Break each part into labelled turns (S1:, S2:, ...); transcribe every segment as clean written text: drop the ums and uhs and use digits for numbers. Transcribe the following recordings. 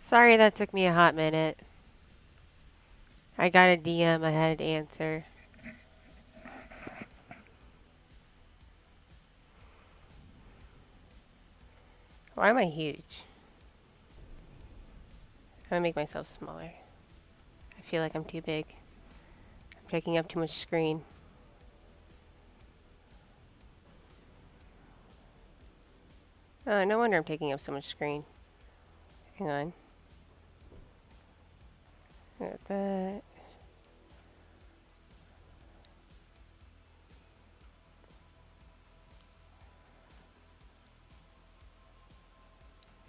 S1: Sorry that took me a hot minute. I got a DM I had to answer. Why am I huge? I'm gonna make myself smaller. I feel like I'm too big. I'm taking up too much screen. Oh, no wonder I'm taking up so much screen. Hang on. Got that.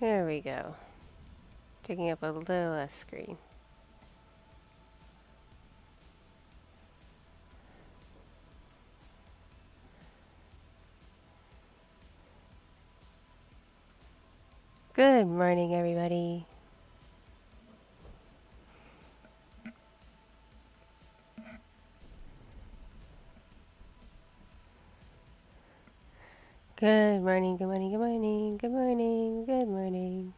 S1: There we go. Taking up a little less screen. Good morning, everybody. Good morning, good morning, good morning, good morning, good morning.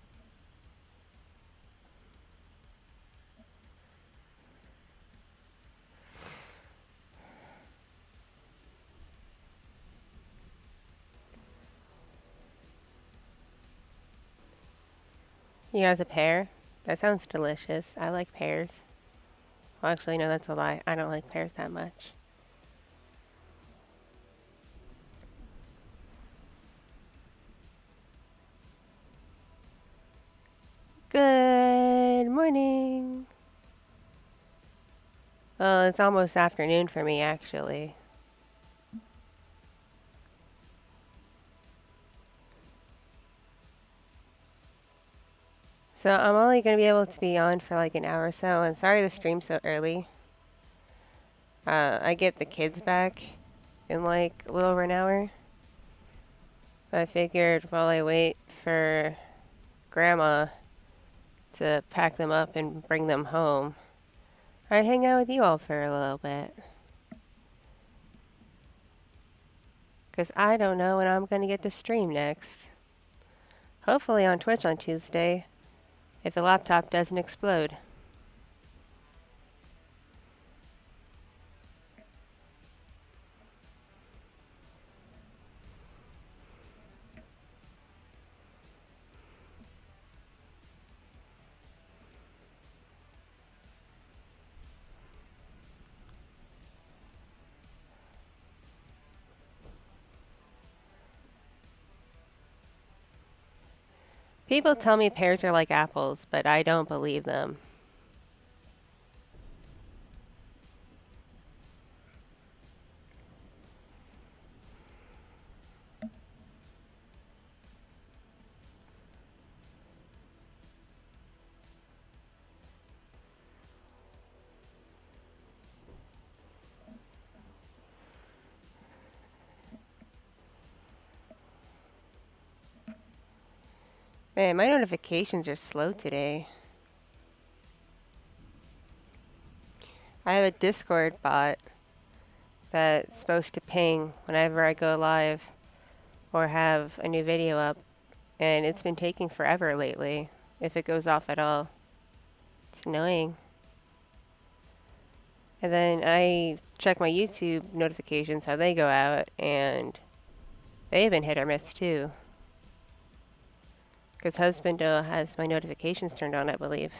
S1: You guys a pear? That sounds delicious. I like pears. Well, actually, no, that's a lie. I don't like pears that much. Good morning. Well, it's almost afternoon for me, actually. So I'm only going to be able to be on for like an hour or so, and sorry to stream so early. I get the kids back in like a little over an hour. But I figured while I wait for Grandma to pack them up and bring them home, I'd hang out with you all for a little bit. 'Cause I don't know when I'm gonna get to stream next. Hopefully on Twitch on Tuesday, if the laptop doesn't explode. People tell me pears are like apples, but I don't believe them. Man, my notifications are slow today. I have a Discord bot that's supposed to ping whenever I go live or have a new video up, and it's been taking forever lately, if it goes off at all. It's annoying. And then I check my YouTube notifications, how they go out, and they've been hit or miss too. Because husband has my notifications turned on, I believe.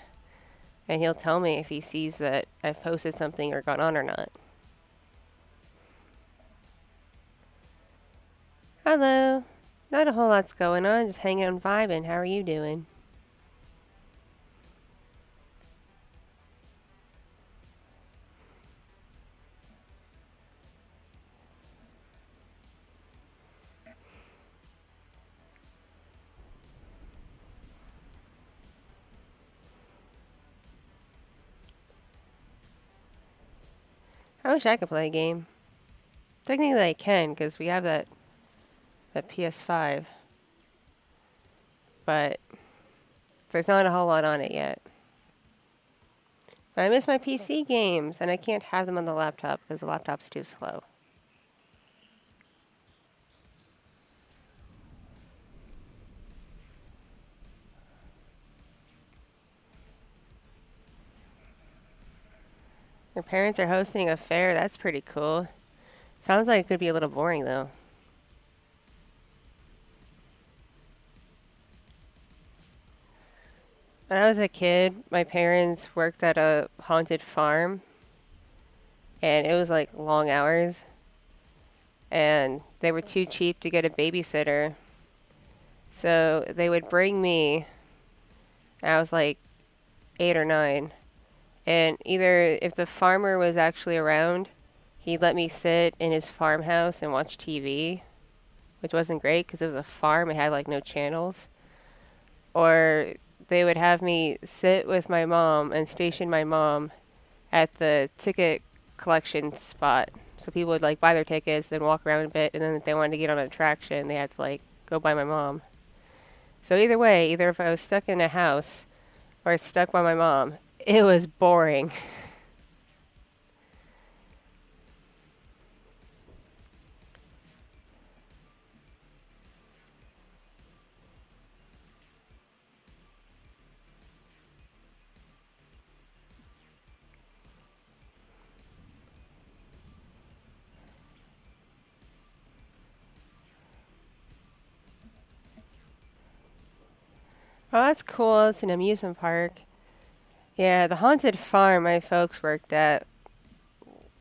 S1: And he'll tell me if he sees that I've posted something or gone on or not. Hello. Not a whole lot's going on, just hanging out and vibing. How are you doing? I wish I could play a game. Technically I can, because we have that PS5. But there's not a whole lot on it yet. But I miss my PC games, and I can't have them on the laptop because the laptop's too slow. Your parents are hosting a fair. That's pretty cool. Sounds like it could be a little boring, though. When I was a kid, my parents worked at a haunted farm, and it was like long hours, and they were too cheap to get a babysitter. So they would bring me, I was like 8 or 9, and either if the farmer was actually around, he'd let me sit in his farmhouse and watch TV, which wasn't great because it was a farm, it had like no channels. Or they would have me sit with my mom and station my mom at the ticket collection spot. So people would like buy their tickets, then walk around a bit, and then if they wanted to get on an attraction, they had to like go by my mom. So either way, either if I was stuck in a house or stuck by my mom, it was boring. Oh, that's cool. It's an amusement park. Yeah, the haunted farm my folks worked at,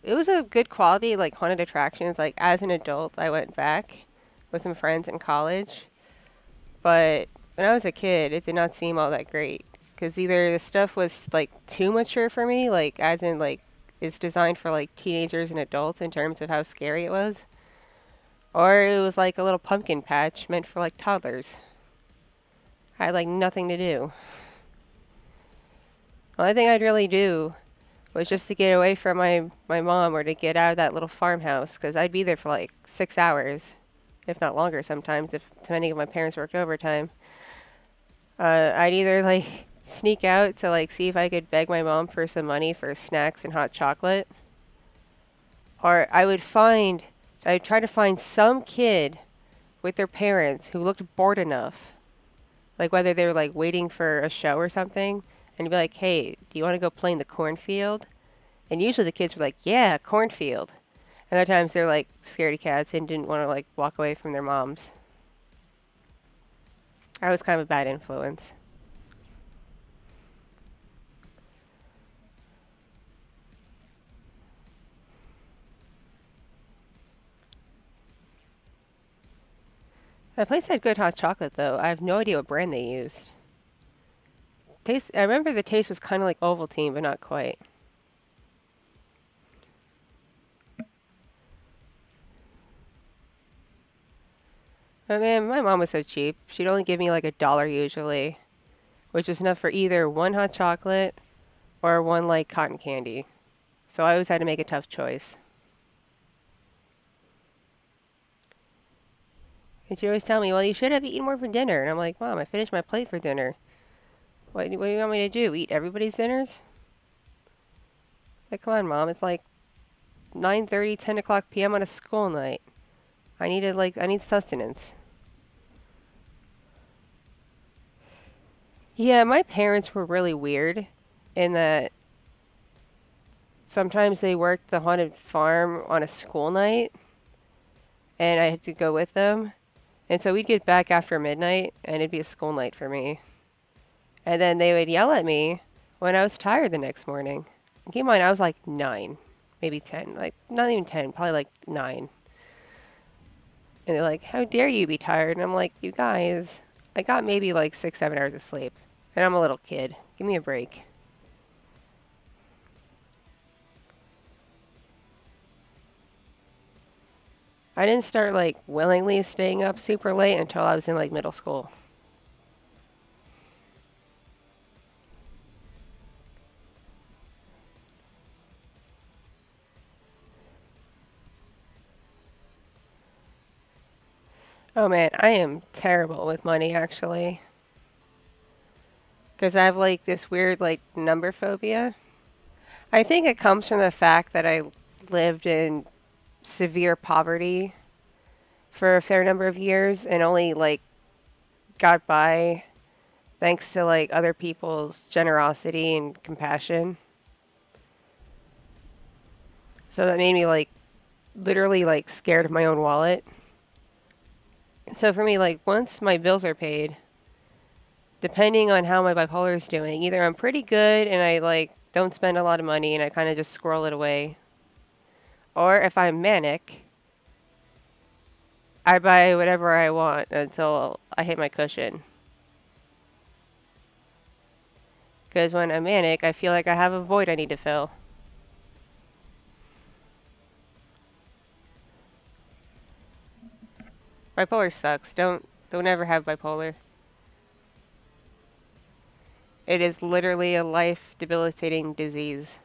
S1: it was a good quality, like haunted attractions. Like as an adult, I went back with some friends in college, but when I was a kid, it did not seem all that great. Because either the stuff was like too mature for me, like as in like it's designed for like teenagers and adults in terms of how scary it was, or it was like a little pumpkin patch meant for like toddlers. I had like nothing to do. The only thing I'd really do was just to get away from my mom or to get out of that little farmhouse because I'd be there for like 6 hours, if not longer sometimes, if many of my parents worked overtime. I'd either like sneak out to like see if I could beg my mom for some money for snacks and hot chocolate, or I would find I tried to find some kid with their parents who looked bored enough, like whether they were like waiting for a show or something, and be like, "Hey, do you want to go play in the cornfield?" And usually the kids were like, "Yeah, cornfield." And other times they're like scaredy cats and didn't want to like walk away from their moms. I was kind of a bad influence. That place had good hot chocolate though. I have no idea what brand they used. Taste. I remember the taste was kind of like Ovaltine, but not quite. But man, my mom was so cheap. She'd only give me like $1 usually, which was enough for either one hot chocolate or one like cotton candy. So I always had to make a tough choice. And she'd always tell me, "Well, you should have eaten more for dinner." And I'm like, "Mom, I finished my plate for dinner. What do you want me to do? Eat everybody's dinners?" Like, come on, Mom. It's like 9:30, 10 o'clock p.m. on a school night. I need sustenance. Yeah, my parents were really weird in that sometimes they worked the haunted farm on a school night and I had to go with them. And so we'd get back after midnight and it'd be a school night for me. And then they would yell at me when I was tired the next morning. And keep in mind, I was like 9, maybe 10, like not even 10, probably like 9. And they're like, "How dare you be tired?" And I'm like, "You guys, I got maybe like 6, 7 hours of sleep. And I'm a little kid. Give me a break." I didn't start like willingly staying up super late until I was in like middle school. Oh man, I am terrible with money actually. Because I have like this weird like number phobia. I think it comes from the fact that I lived in severe poverty for a fair number of years and only like got by thanks to like other people's generosity and compassion. So that made me like literally like scared of my own wallet. So for me, like once my bills are paid, depending on how my bipolar is doing, either I'm pretty good and I like don't spend a lot of money and I kind of just squirrel it away, or if I'm manic, I buy whatever I want until I hit my cushion. Because when I'm manic, I feel like I have a void I need to fill. Bipolar sucks. Don't ever have bipolar. It is literally a life debilitating disease.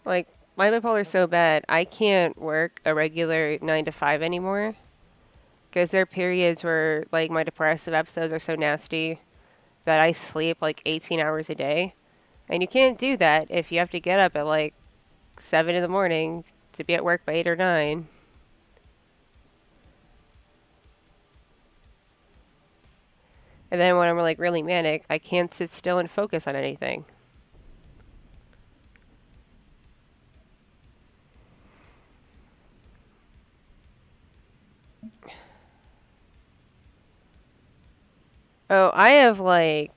S1: Like my bipolar is so bad, I can't work a regular 9 to 5 anymore because there are periods where like my depressive episodes are so nasty that I sleep like 18 hours a day. And you can't do that if you have to get up at like 7 in the morning to be at work by 8 or 9. And then when I'm like really manic, I can't sit still and focus on anything. Oh, I have like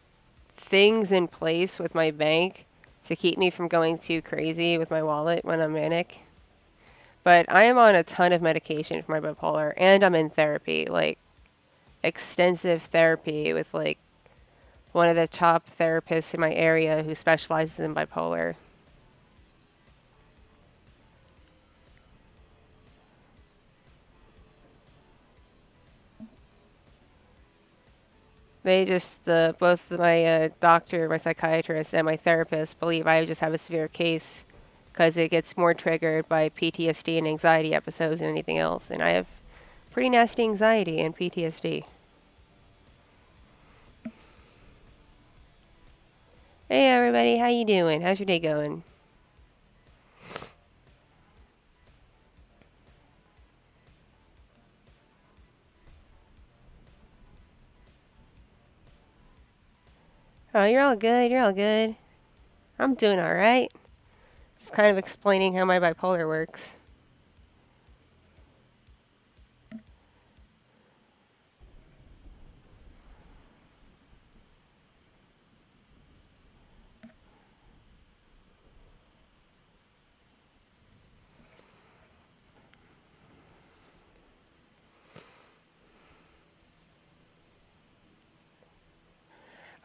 S1: things in place with my bank to keep me from going too crazy with my wallet when I'm manic. But I am on a ton of medication for my bipolar and I'm in therapy, like extensive therapy with like one of the top therapists in my area who specializes in bipolar. They just, both my doctor, my psychiatrist, and my therapist believe I just have a severe case because it gets more triggered by PTSD and anxiety episodes than anything else. And I have pretty nasty anxiety and PTSD. Hey everybody, how you doing? How's your day going? Oh, you're all good, you're all good. I'm doing alright. Just kind of explaining how my bipolar works.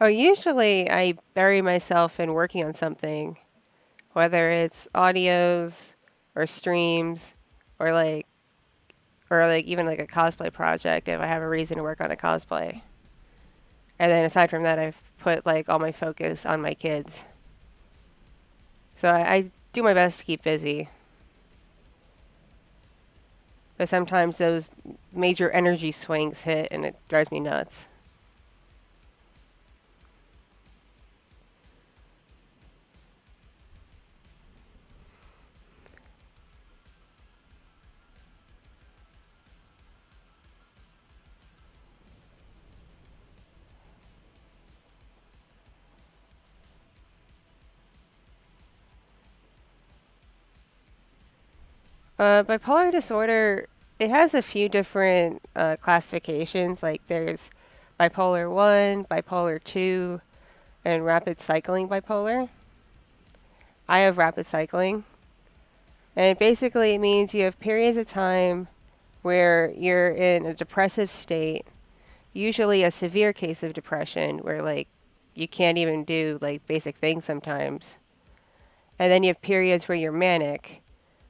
S1: Oh, usually I bury myself in working on something, whether it's audios or streams or like even like a cosplay project if I have a reason to work on a cosplay. And then aside from that, I've put like all my focus on my kids. So I do my best to keep busy. But sometimes those major energy swings hit and it drives me nuts. Bipolar disorder, it has a few different classifications. Like there's bipolar 1, bipolar 2, and rapid cycling bipolar. I have rapid cycling. And basically it means you have periods of time where you're in a depressive state, usually a severe case of depression where like you can't even do like basic things sometimes. And then you have periods where you're manic,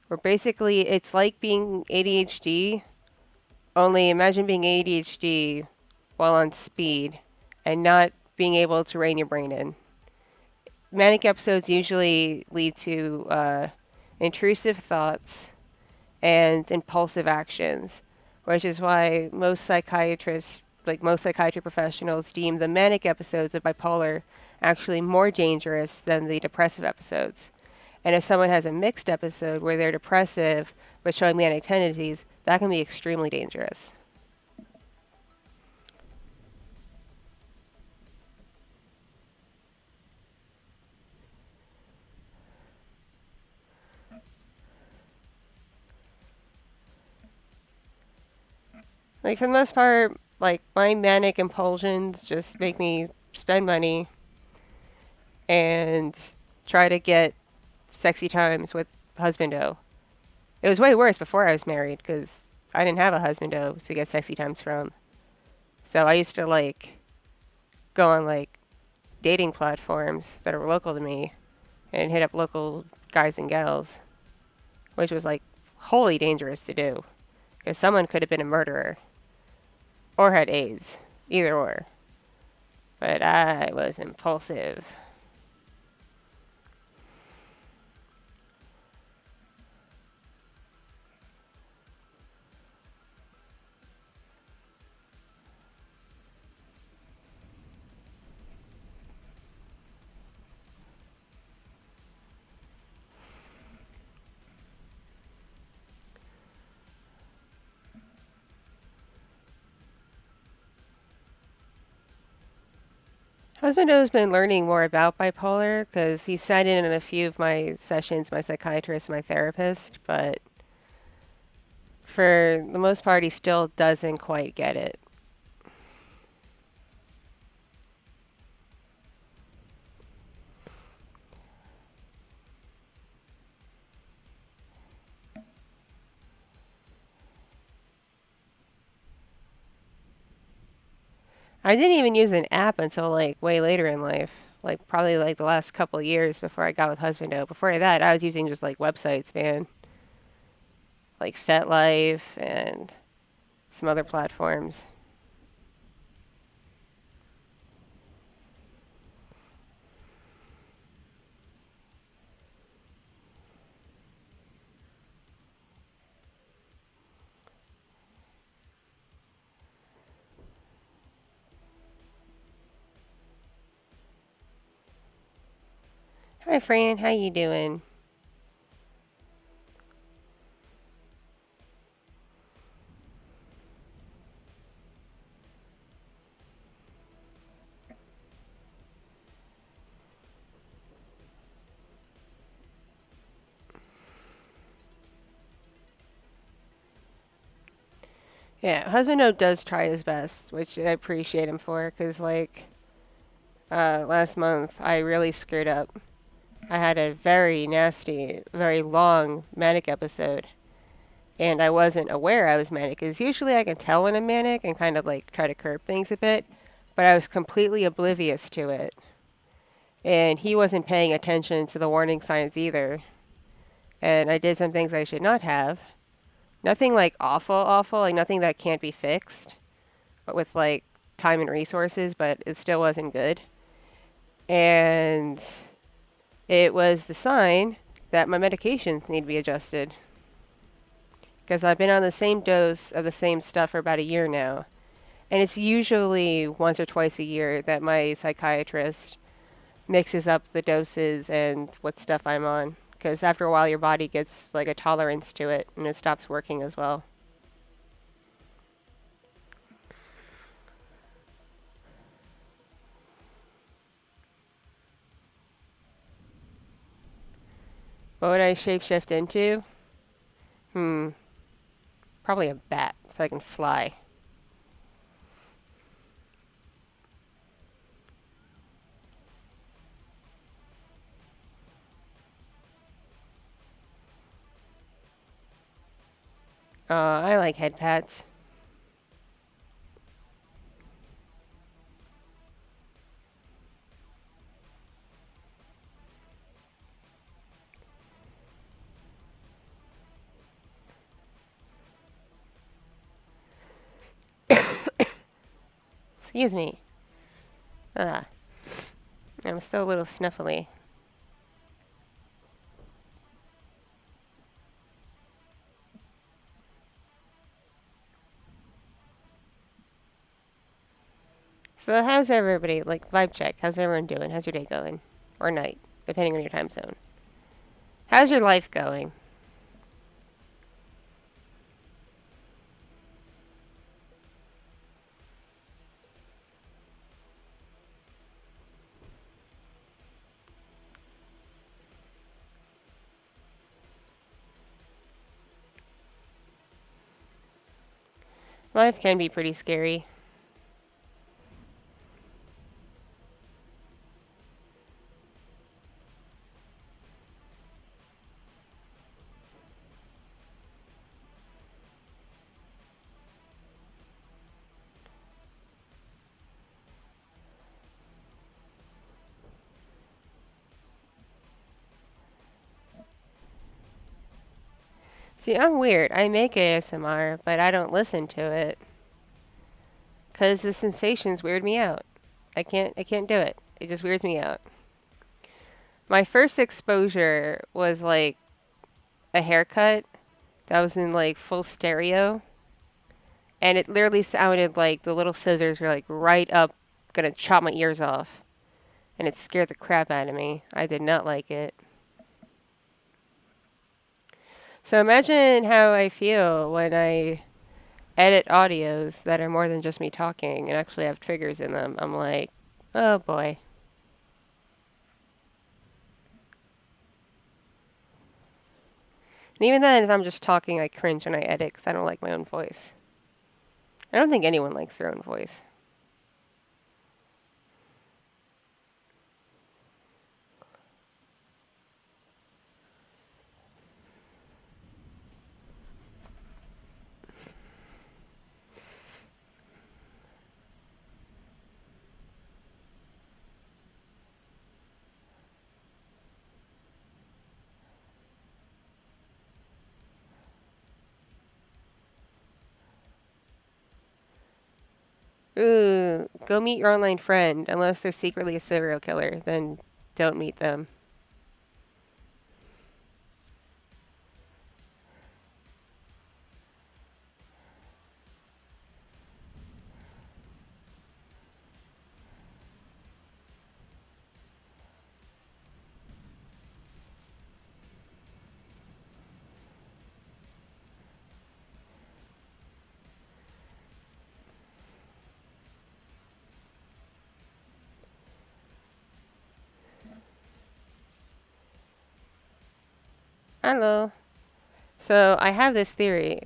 S1: where basically it's like being ADHD, only imagine being ADHD while on speed and not being able to rein your brain in. Manic episodes usually lead to intrusive thoughts and impulsive actions, which is why most psychiatrists, like most psychiatry professionals, deem the manic episodes of bipolar actually more dangerous than the depressive episodes. And if someone has a mixed episode where they're depressive but showing manic tendencies, that can be extremely dangerous. Like for the most part, like my manic impulsions just make me spend money and try to get sexy times with husbando. It was way worse before I was married because I didn't have a husbando to get sexy times from. So I used to like go on like dating platforms that are local to me and hit up local guys and gals, which was like wholly dangerous to do because someone could have been a murderer or had AIDS, either or. But I was impulsive. Husbando's been learning more about bipolar because he sat in a few of my sessions, my psychiatrist, my therapist, but for the most part, he still doesn't quite get it. I didn't even use an app until like way later in life, like probably like the last couple of years before I got with Husbando. Before that, I was using just like websites, man, like FetLife and some other platforms. Hi, Fran. How you doing? Yeah, husband Note does try his best, which I appreciate him for, because, like, last month I really screwed up. I had a very nasty, very long manic episode, and I wasn't aware I was manic, because usually I can tell when I'm manic and kind of, like, try to curb things a bit, but I was completely oblivious to it. And he wasn't paying attention to the warning signs either. And I did some things I should not have. Nothing like awful, awful, like nothing that can't be fixed, but with like time and resources, but it still wasn't good. And it was the sign that my medications need to be adjusted. Because I've been on the same dose of the same stuff for about a year now. And it's usually once or twice a year that my psychiatrist mixes up the doses and what stuff I'm on. Because after a while, your body gets like a tolerance to it and it stops working as well. What would I shapeshift into? Probably a bat so I can fly. I like head pats. Excuse me. Ah, I'm still a little snuffly. So how's everybody? Like, vibe check. How's everyone doing? How's your day going? Or night, depending on your time zone. How's your life going? Life can be pretty scary. See, I'm weird. I make ASMR, but I don't listen to it. 'Cause the sensations weird me out. I can't do it. It just weirds me out. My first exposure was like a haircut that was in like full stereo, and it literally sounded like the little scissors were like right up, gonna chop my ears off, and it scared the crap out of me. I did not like it. So imagine how I feel when I edit audios that are more than just me talking and actually have triggers in them. I'm like, oh boy. And even then, if I'm just talking, I cringe when I edit because I don't like my own voice. I don't think anyone likes their own voice. Ooh, go meet your online friend. Unless they're secretly a serial killer, then don't meet them. Hello. So I have this theory.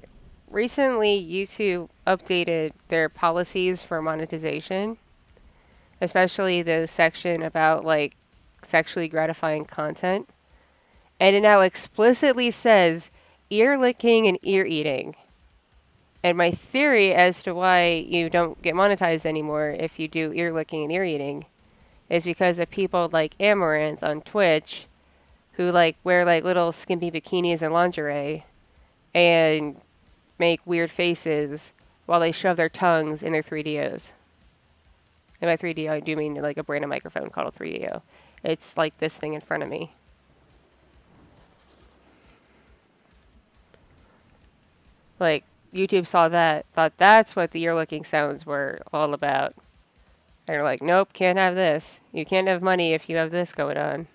S1: Recently, YouTube updated their policies for monetization, especially the section about like sexually gratifying content. And it now explicitly says ear licking and ear eating. And my theory as to why you don't get monetized anymore if you do ear licking and ear eating is because of people like Amaranth on Twitch who like wear like little skimpy bikinis and lingerie and make weird faces while they shove their tongues in their 3DOs. And by 3DO, I do mean like a brand of microphone called a 3DO. It's like this thing in front of me. Like, YouTube saw that, thought that's what the ear licking sounds were all about. And they're like, nope, can't have this. You can't have money if you have this going on.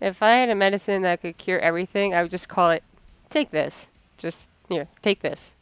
S1: If I had a medicine that could cure everything, I would just call it, take this. Just, here, take this.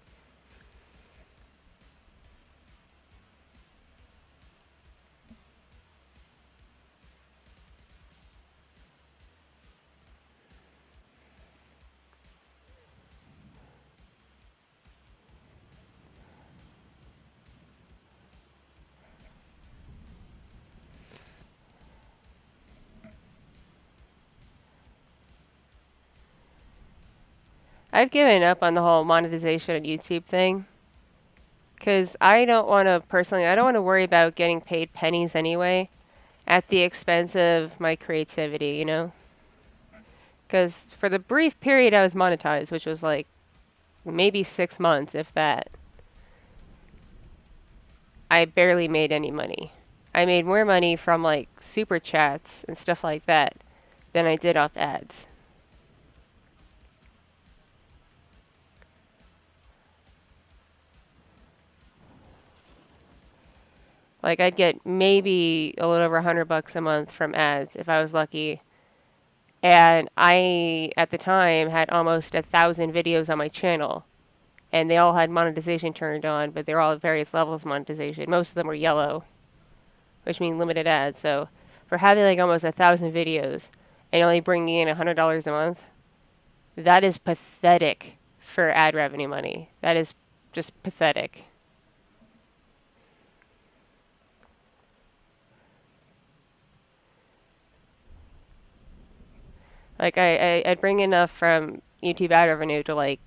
S1: I've given up on the whole monetization on YouTube thing. Because I don't want to, personally, I don't want to worry about getting paid pennies anyway at the expense of my creativity, you know? Because for the brief period I was monetized, which was like maybe 6 months, if that, I barely made any money. I made more money from like super chats and stuff like that than I did off ads. Like I'd get maybe a little over $100 a month from ads if I was lucky. And I, at the time, had almost 1,000 videos on my channel. And they all had monetization turned on, but they're all at various levels of monetization. Most of them were yellow, which means limited ads. So for having like almost 1,000 videos and only bringing in $100 a month, that is pathetic for ad revenue money. That is just pathetic. Like I'd bring enough from YouTube ad revenue to like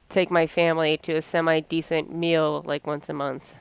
S1: take my family to a semi-decent meal like once a month.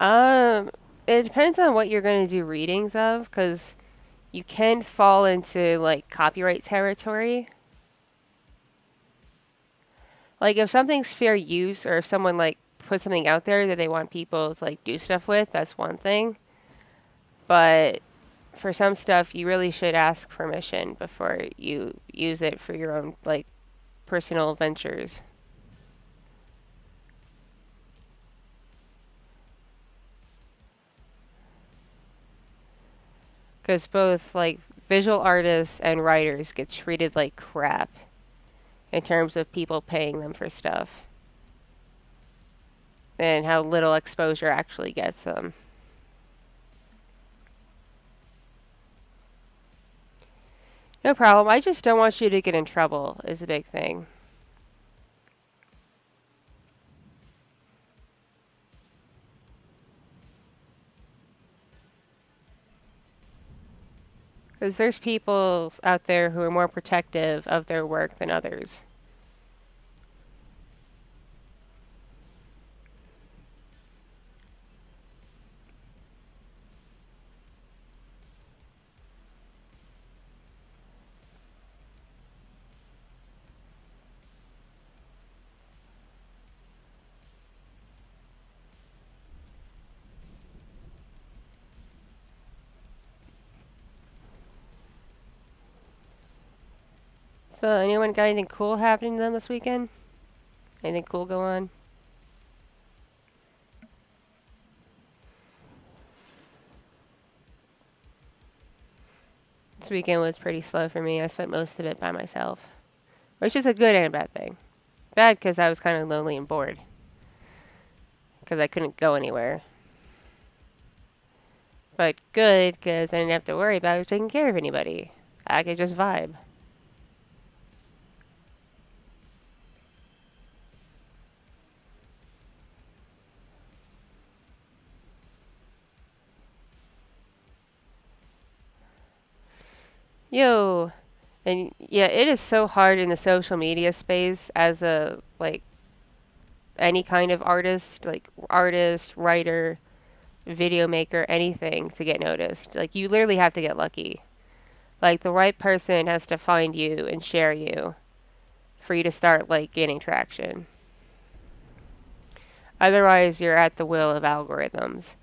S1: Um, it depends on what you're going to do readings of, because you can fall into like copyright territory. Like if something's fair use, or if someone like puts something out there that they want people to like do stuff with, that's one thing. But for some stuff, you really should ask permission before you use it for your own like personal ventures. Because both like visual artists and writers get treated like crap in terms of people paying them for stuff and how little exposure actually gets them. No problem. I just don't want you to get in trouble is a big thing. Because there's people out there who are more protective of their work than others. So, anyone got anything cool happening to them this weekend? Anything cool go on? This weekend was pretty slow for me. I spent most of it by myself, which is a good and a bad thing. Bad because I was kind of lonely and bored because I couldn't go anywhere. But good because I didn't have to worry about taking care of anybody. I could just vibe. Yo, and yeah, it is so hard in the social media space as a like any kind of artist, like artist, writer, video maker, anything to get noticed. Like you literally have to get lucky. Like the right person has to find you and share you for you to start like gaining traction. Otherwise, you're at the will of algorithms.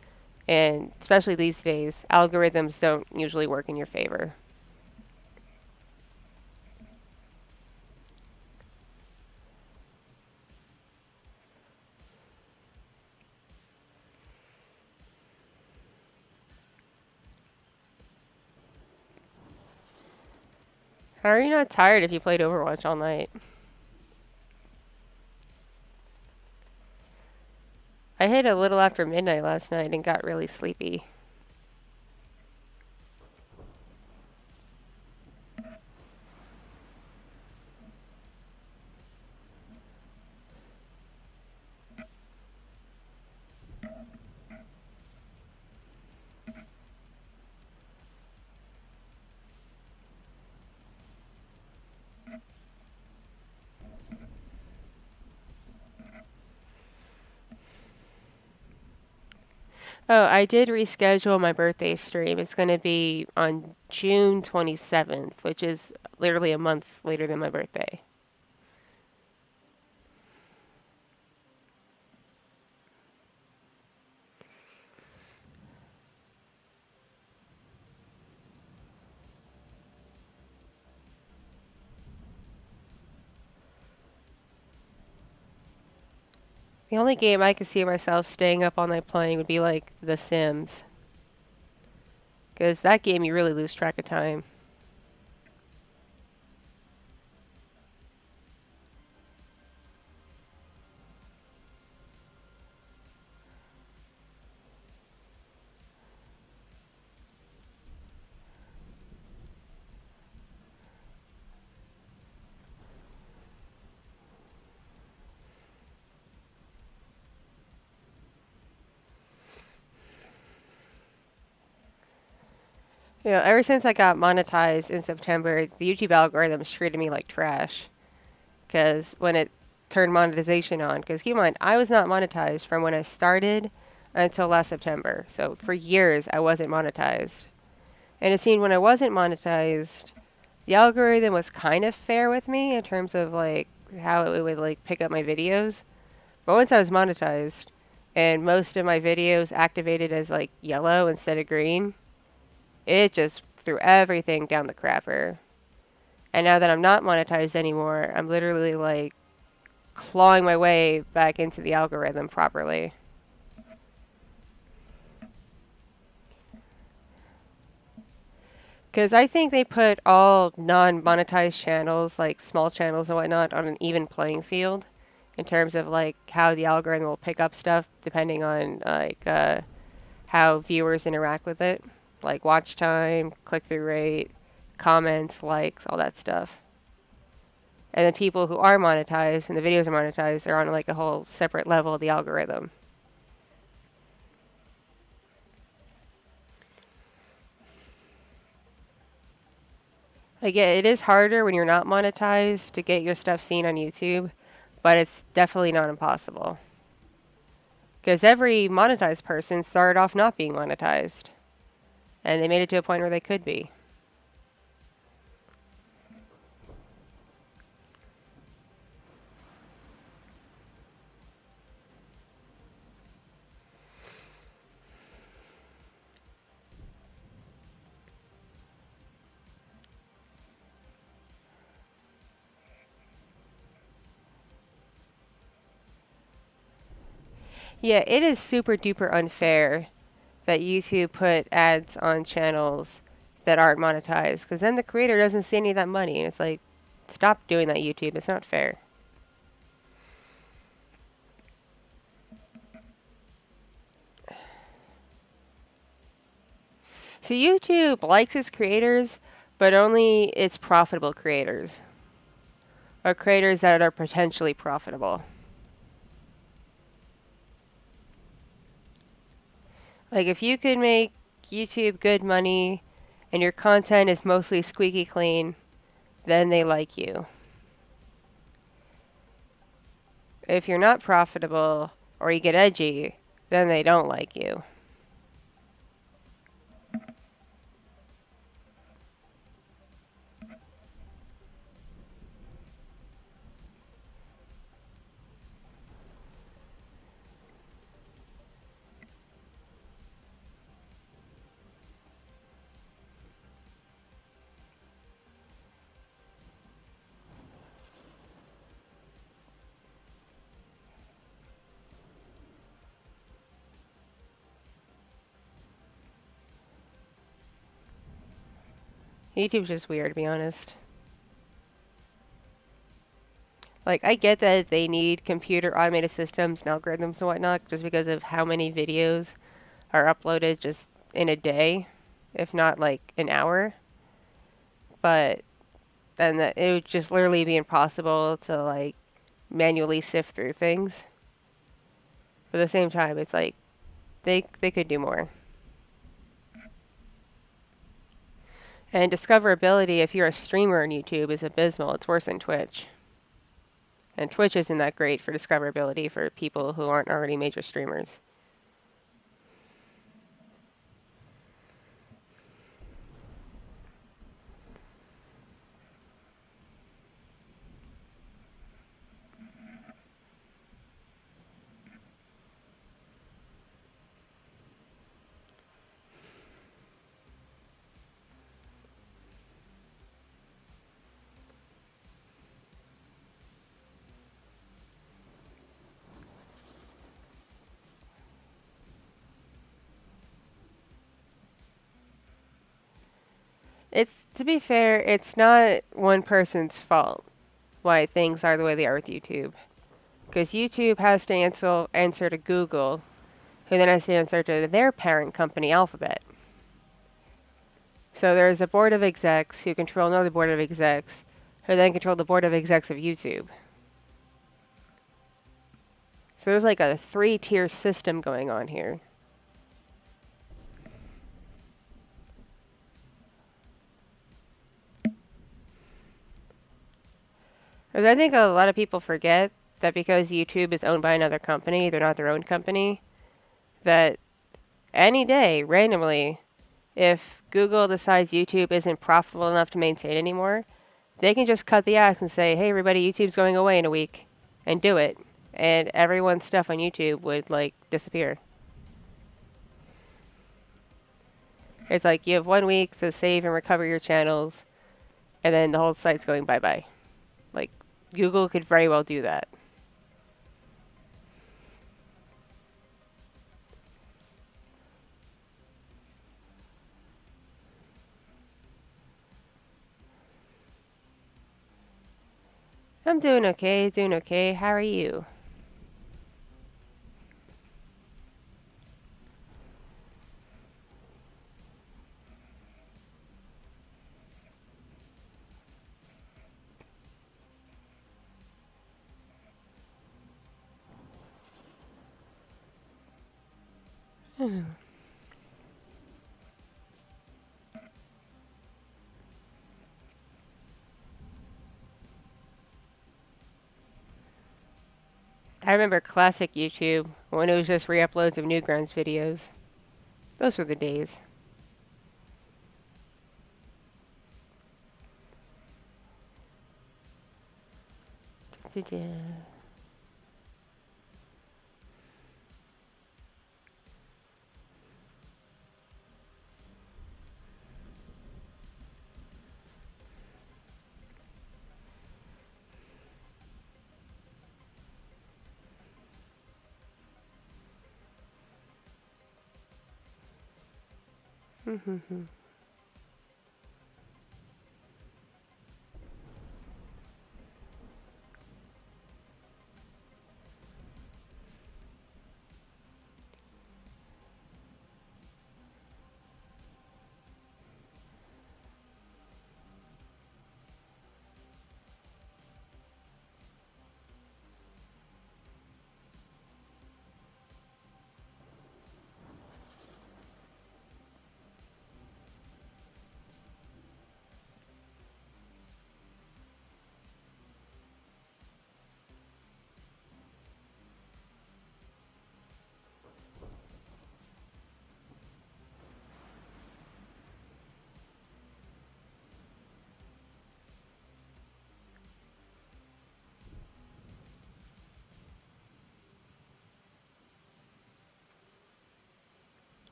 S1: And especially these days, algorithms don't usually work in your favor. How are you not tired if you played Overwatch all night? I hit a little after midnight last night and got really sleepy. Oh, I did reschedule my birthday stream. It's going to be on June 27th, which is literally a month later than my birthday. The only game I could see myself staying up all night playing would be like The Sims. Because that game you really lose track of time. You know, ever since I got monetized in September, the YouTube algorithms treated me like trash. Because when it turned monetization on, because keep in mind, I was not monetized from when I started until last September. So for years, I wasn't monetized. And it seemed when I wasn't monetized, the algorithm was kind of fair with me in terms of like how it would like pick up my videos. But once I was monetized and most of my videos activated as like yellow instead of green, it just threw everything down the crapper. And now that I'm not monetized anymore, I'm literally like clawing my way back into the algorithm properly. Because I think they put all non-monetized channels, like small channels and whatnot, on an even playing field in terms of like how the algorithm will pick up stuff depending on like how viewers interact with it, like watch time, click-through rate, comments, likes, all that stuff. And then people who are monetized and the videos are monetized are on like a whole separate level of the algorithm. Like, yeah, it is harder when you're not monetized to get your stuff seen on YouTube, but it's definitely not impossible. Because every monetized person started off not being monetized, and they made it to a point where they could be. Yeah, it is super duper unfair that YouTube put ads on channels that aren't monetized, because then the creator doesn't see any of that money. And it's like, stop doing that, YouTube. It's not fair. So YouTube likes its creators, but only its profitable creators, or creators that are potentially profitable. Like, if you could make YouTube good money and your content is mostly squeaky clean, then they like you. If you're not profitable or you get edgy, then they don't like you. YouTube's just weird, to be honest. Like, I get that they need computer automated systems and algorithms and whatnot just because of how many videos are uploaded just in a day, if not like an hour. But then that it would just literally be impossible to like manually sift through things. But at the same time, it's like they could do more. And discoverability, if you're a streamer on YouTube, is abysmal. It's worse than Twitch. And Twitch isn't that great for discoverability for people who aren't already major streamers. It's, to be fair, it's not one person's fault why things are the way they are with YouTube. Because YouTube has to answer to Google, who then has to answer to their parent company, Alphabet. So there's a board of execs who control another board of execs, who then control the board of execs of YouTube. So there's like a 3-tier system going on here. Because I think a lot of people forget that because YouTube is owned by another company, they're not their own company, that any day, randomly, if Google decides YouTube isn't profitable enough to maintain anymore, they can just cut the axe and say, hey, everybody, YouTube's going away in a week, and do it. And everyone's stuff on YouTube would, like, disappear. It's like you have 1 week to save and recover your channels, and then the whole site's going bye-bye. Like, Google could very well do that. I'm doing okay, doing okay. How are you? I remember classic YouTube when it was just re-uploads of Newgrounds videos. Those were the days.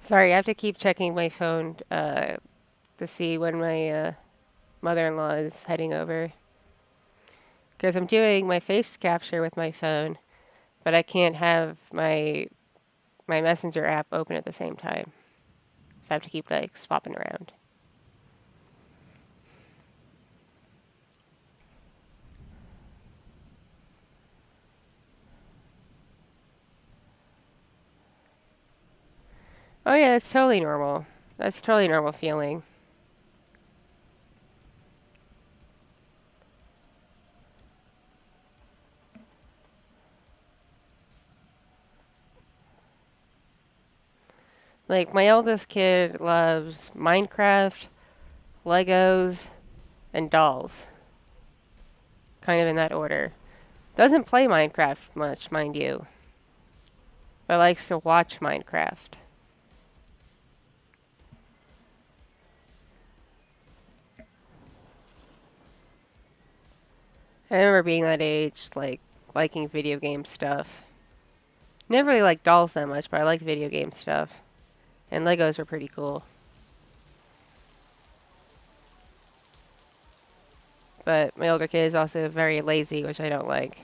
S1: Sorry, I have to keep checking my phone to see when my mother-in-law is heading over. Because I'm doing my face capture with my phone, but I can't have my messenger app open at the same time. So I have to keep like swapping around. Oh yeah, that's totally normal. That's totally normal feeling. Like my oldest kid loves Minecraft, Legos, and dolls. Kind of in that order. Doesn't play Minecraft much, mind you, but likes to watch Minecraft. I remember being that age, like liking video game stuff. Never really liked dolls that much, but I liked video game stuff. And Legos were pretty cool. But my older kid is also very lazy, which I don't like.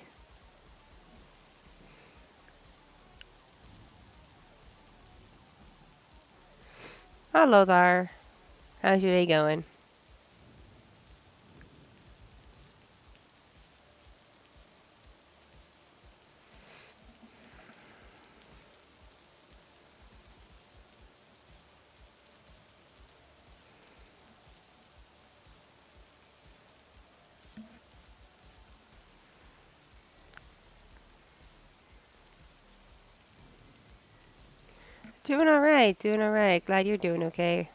S1: Hello there. How's your day going? Doing alright, doing alright. Glad you're doing okay.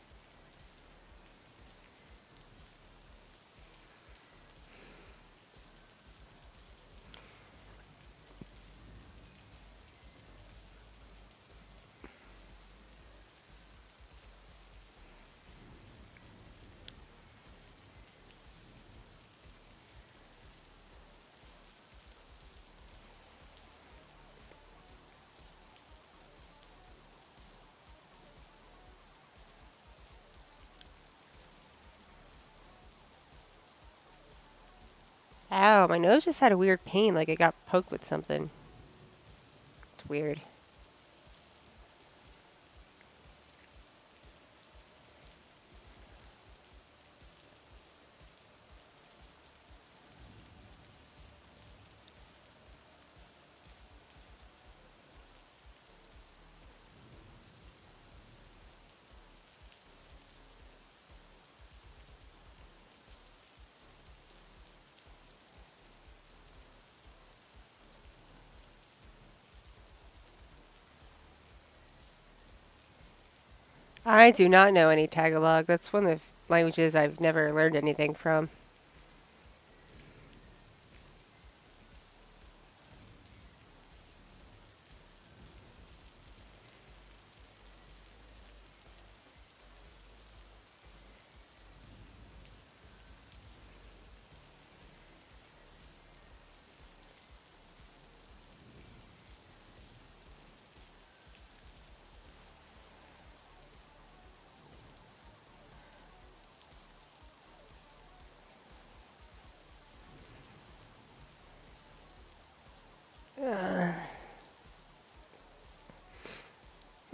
S1: Ow, my nose just had a weird pain, like it got poked with something. It's weird. I do not know any Tagalog. That's one of the languages I've never learned anything from.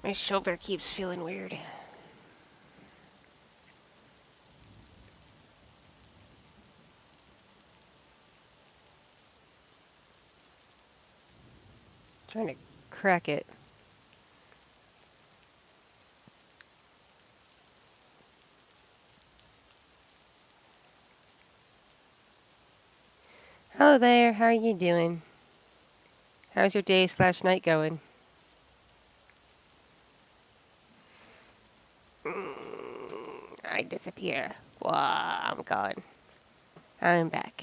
S1: My shoulder keeps feeling weird. Trying to crack it. Hello there, how are you doing? How's your day/night going? I disappear. Wow, I'm gone. I'm back.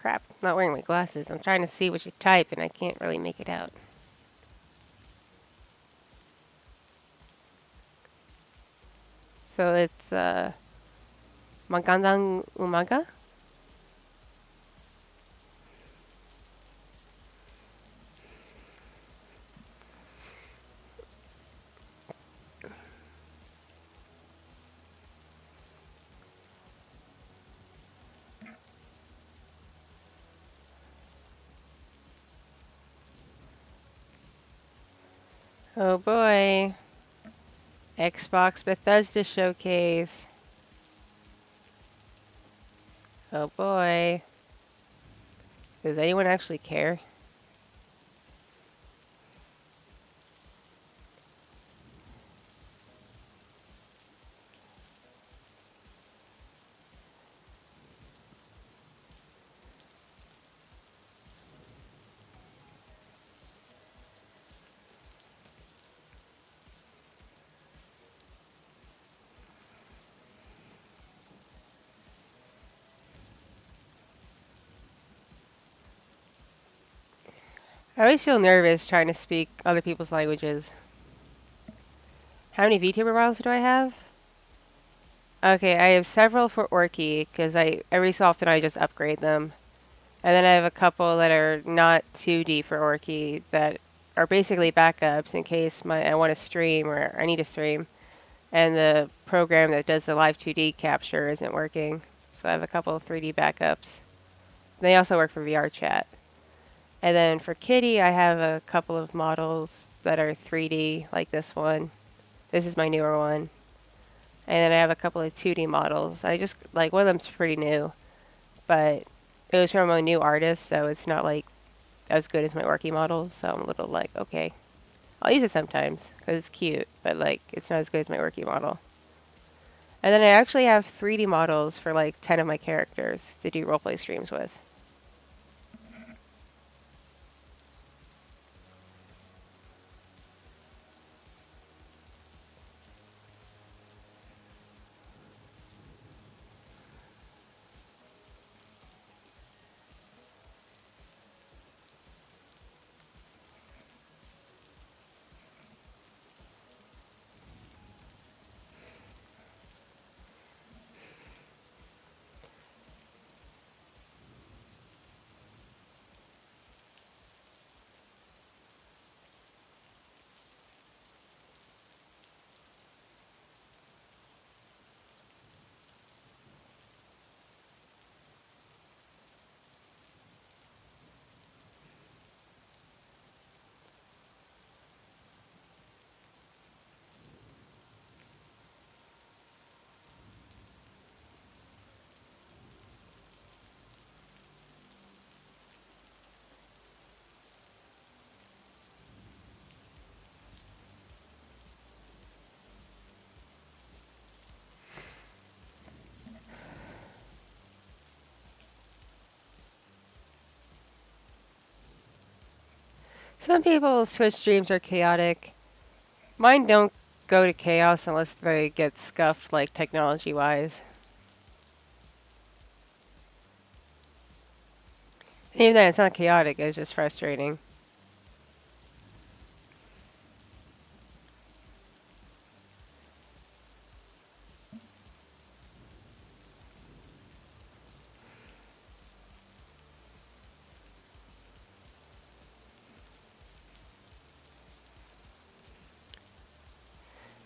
S1: Crap, I'm not wearing my glasses. I'm trying to see what you typed and I can't really make it out. So it's, Magandang umaga? Oh boy. Xbox Bethesda Showcase. Oh boy. Does anyone actually care? I always feel nervous trying to speak other people's languages. How many VTuber models do I have? Okay, I have several for Orky, because every so often I just upgrade them. And then I have a couple that are not 2D for Orky that are basically backups in case I want to stream or I need to stream. And the program that does the live 2D capture isn't working. So I have a couple of 3D backups. They also work for VR chat. And then for Kitti, I have a couple of models that are 3D, like this one. This is my newer one. And then I have a couple of 2D models. I just, like, one of them's pretty new. But it was from a new artist, so it's not, like, as good as my Orky models. So I'm a little like, okay. I'll use it sometimes, because it's cute. But, like, it's not as good as my Orky model. And then I actually have 3D models for, like, 10 of my characters to do roleplay streams with. Some people's Twitch streams are chaotic. Mine don't go to chaos unless they get scuffed, like technology-wise. Even then, it's not chaotic. It's just frustrating.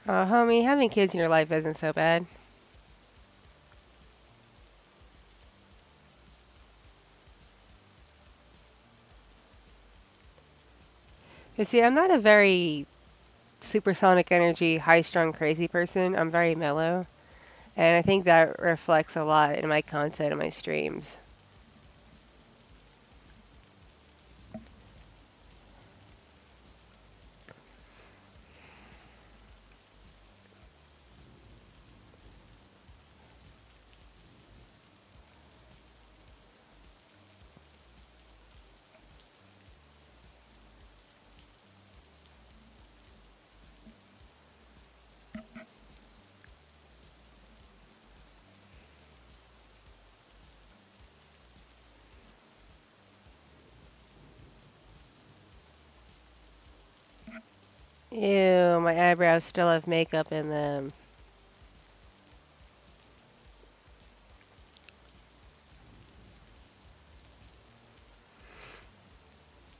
S1: Homie, having kids in your life isn't so bad. You see, I'm not a very supersonic energy, high-strung, crazy person. I'm very mellow. And I think that reflects a lot in my content and my streams. Ew, my eyebrows still have makeup in them.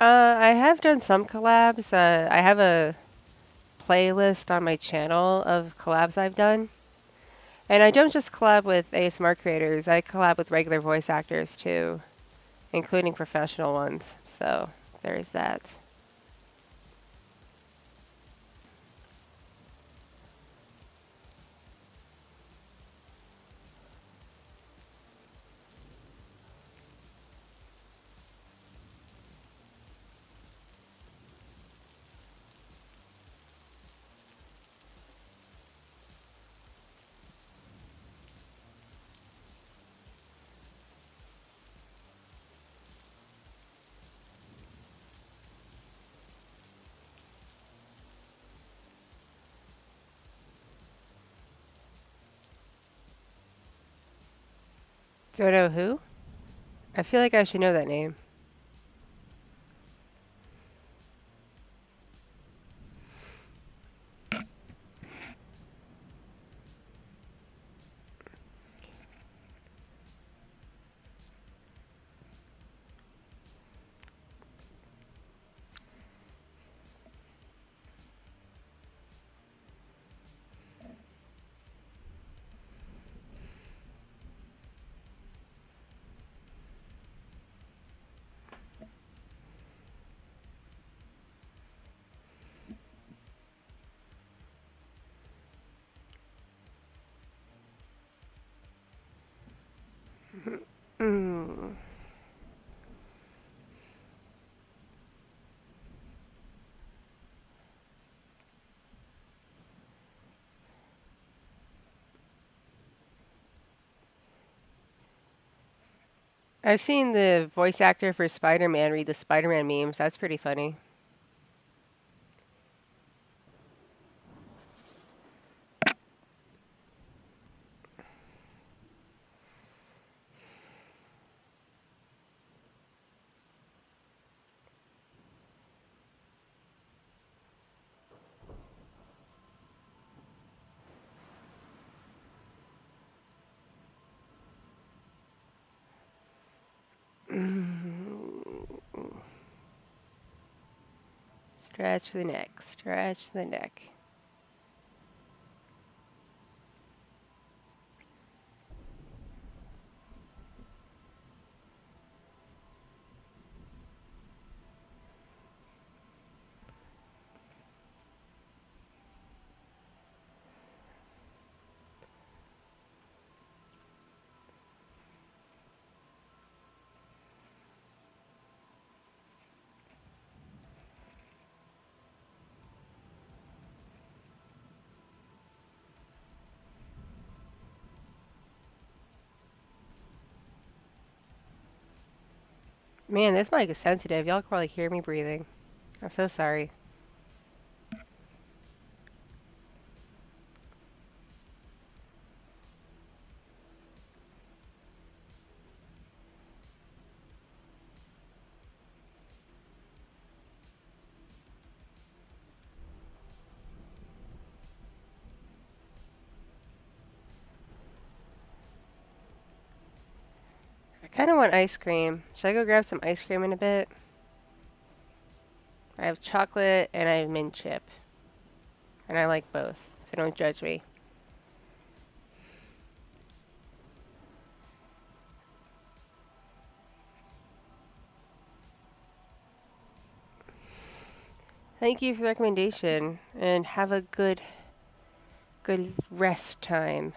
S1: I have done some collabs. I have a playlist on my channel of collabs I've done. And I don't just collab with ASMR creators, I collab with regular voice actors too, including professional ones. So there's that. Dodo who? I feel like I should know that name. Mm. I've seen the voice actor for Spider-Man read the Spider-Man memes. That's pretty funny. Stretch the neck, stretch the neck. Man, this mic is sensitive. Y'all can probably hear me breathing. I'm so sorry. I kind of want ice cream. Should I go grab some ice cream in a bit? I have chocolate and I have mint chip. And I like both, so don't judge me. Thank you for the recommendation, and have a good rest time.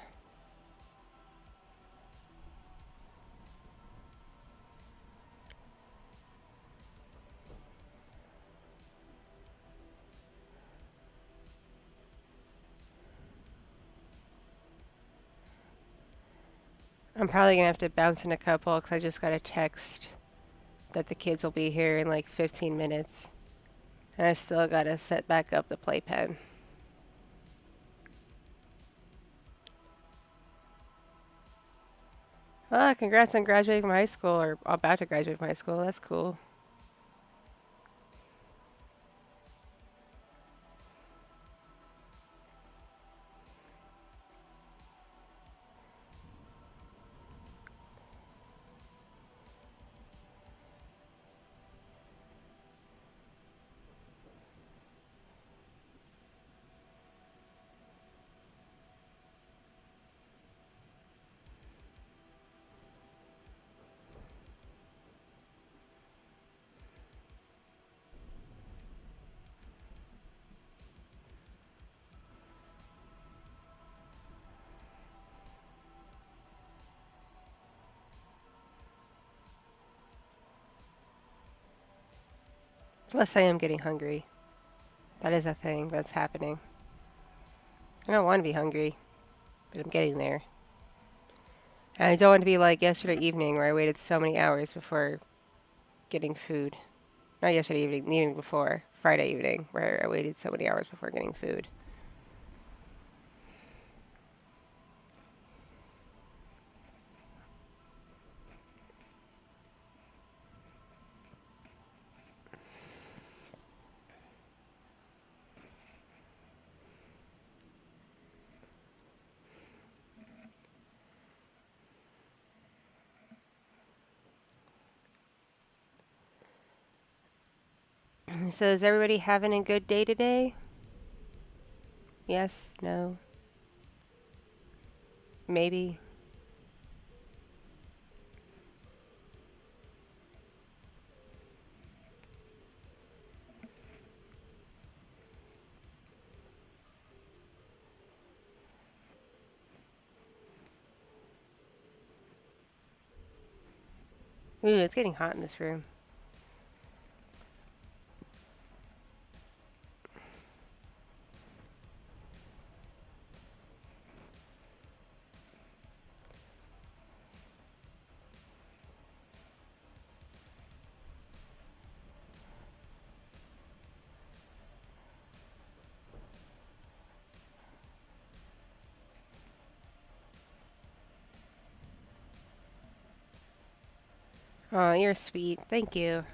S1: I'm probably gonna have to bounce in a couple because I just got a text that the kids will be here in like 15 minutes. And I still gotta set back up the playpen. Ah, congrats on graduating from high school, or about to graduate from high school. That's cool. Plus, I am getting hungry. That is a thing that's happening. I don't want to be hungry, but I'm getting there. And I don't want to be like yesterday evening where I waited so many hours before getting food. Not yesterday evening, the evening before. Friday evening, where I waited so many hours before getting food. So is everybody having a good day today? Yes? No? Maybe? Ooh, it's getting hot in this room. Oh, you're sweet. Thank you.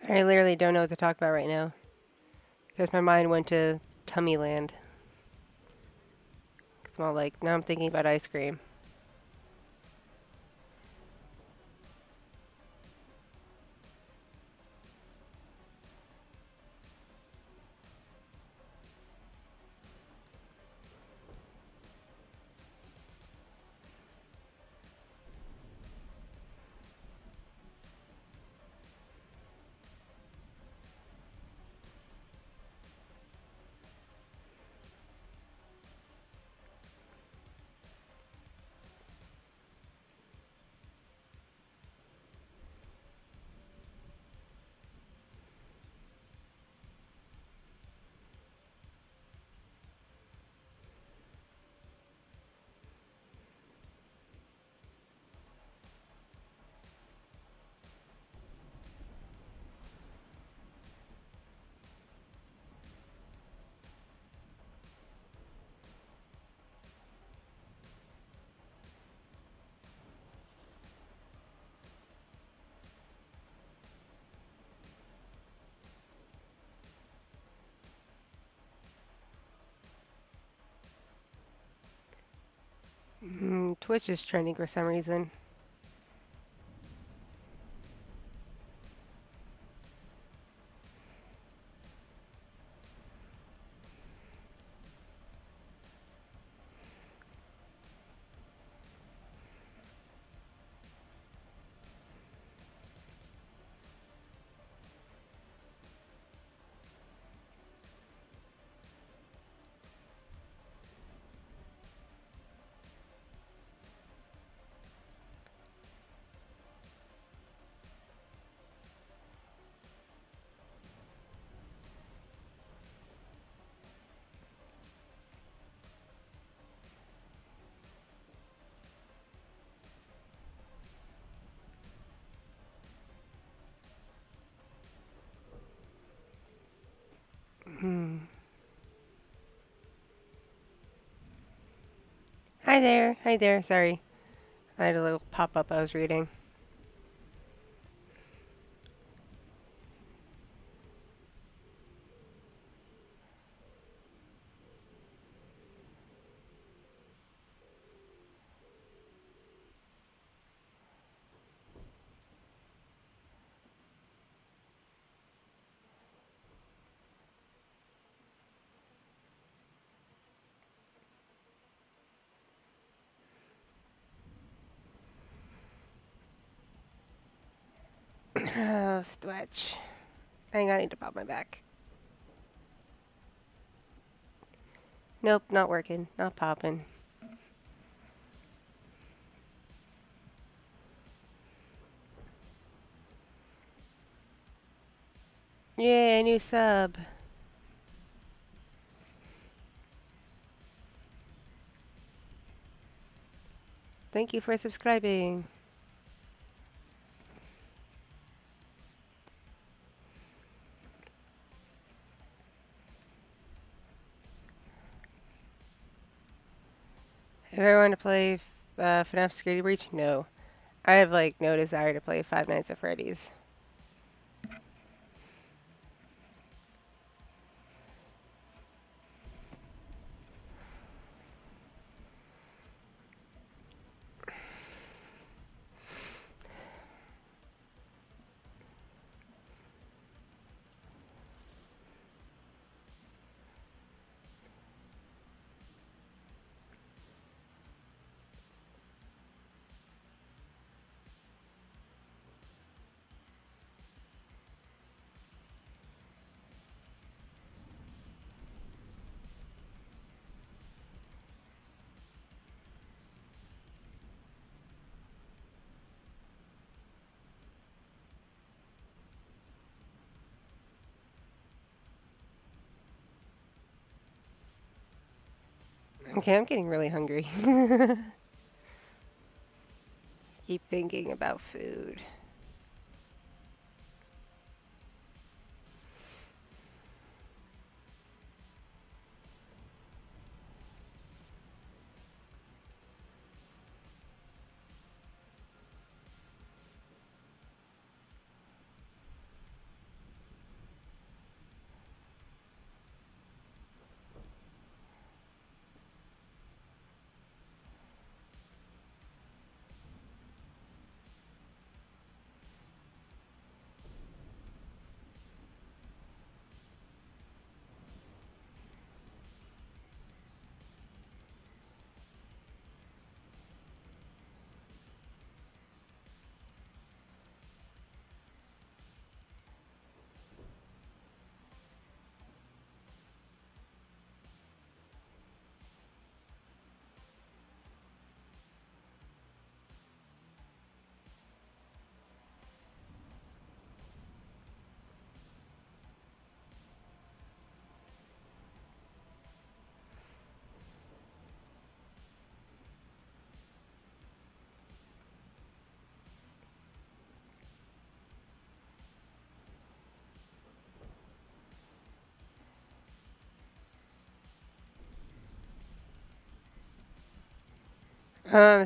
S1: I literally don't know what to talk about right now. Because my mind went to tummy land. It's more like, now I'm thinking about ice cream. Twitch is trending for some reason. Hi there. Hi there. Sorry. I had a little pop-up I was reading. Oh, stretch. Hang on, I need to pop my back. Nope, not working. Not popping. Yay, new sub. Thank you for subscribing. If I want to play FNAF Security Breach, no. I have, like, no desire to play Five Nights at Freddy's. Okay, I'm getting really hungry. Keep thinking about food.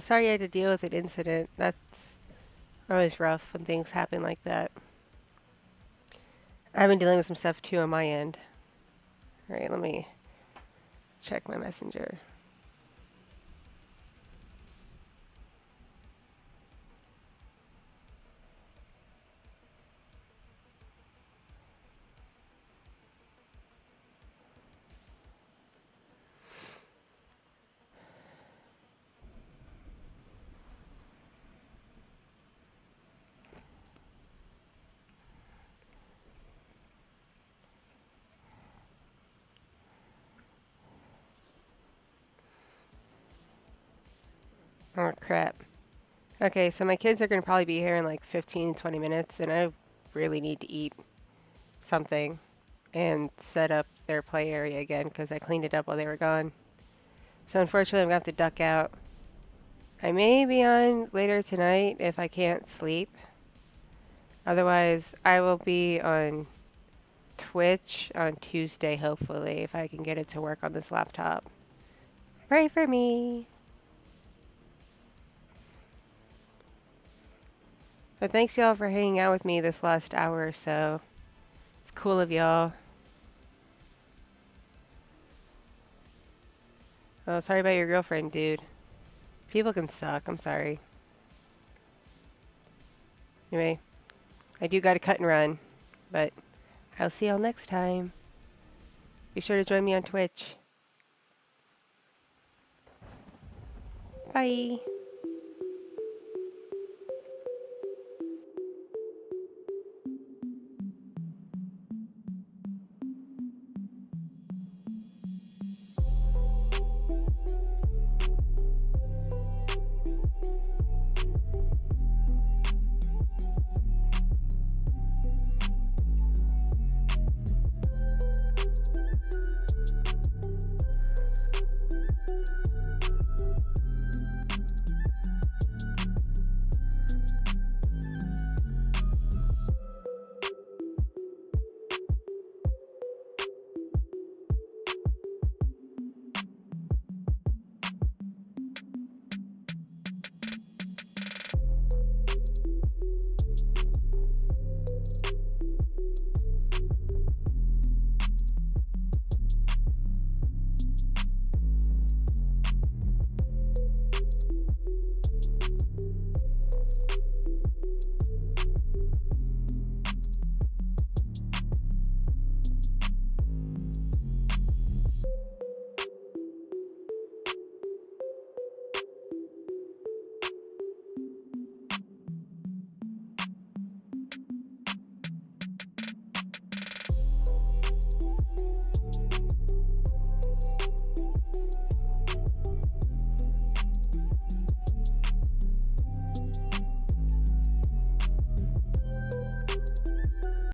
S1: Sorry I had to deal with an incident. That's always rough when things happen like that. I've been dealing with some stuff too on my end. Alright, let me check my messenger. crap. Okay, so my kids are going to probably be here in like 15, 20 minutes, and I really need to eat something and set up their play area again because I cleaned it up while they were gone. So unfortunately, I'm going to have to duck out. I may be on later tonight if I can't sleep. Otherwise, I will be on Twitch on Tuesday, hopefully, if I can get it to work on this laptop. Pray for me. But thanks y'all for hanging out with me this last hour or so. It's cool of y'all. Oh, sorry about your girlfriend, dude. People can suck. I'm sorry. Anyway, I do gotta cut and run. But I'll see y'all next time. Be sure to join me on Twitch. Bye.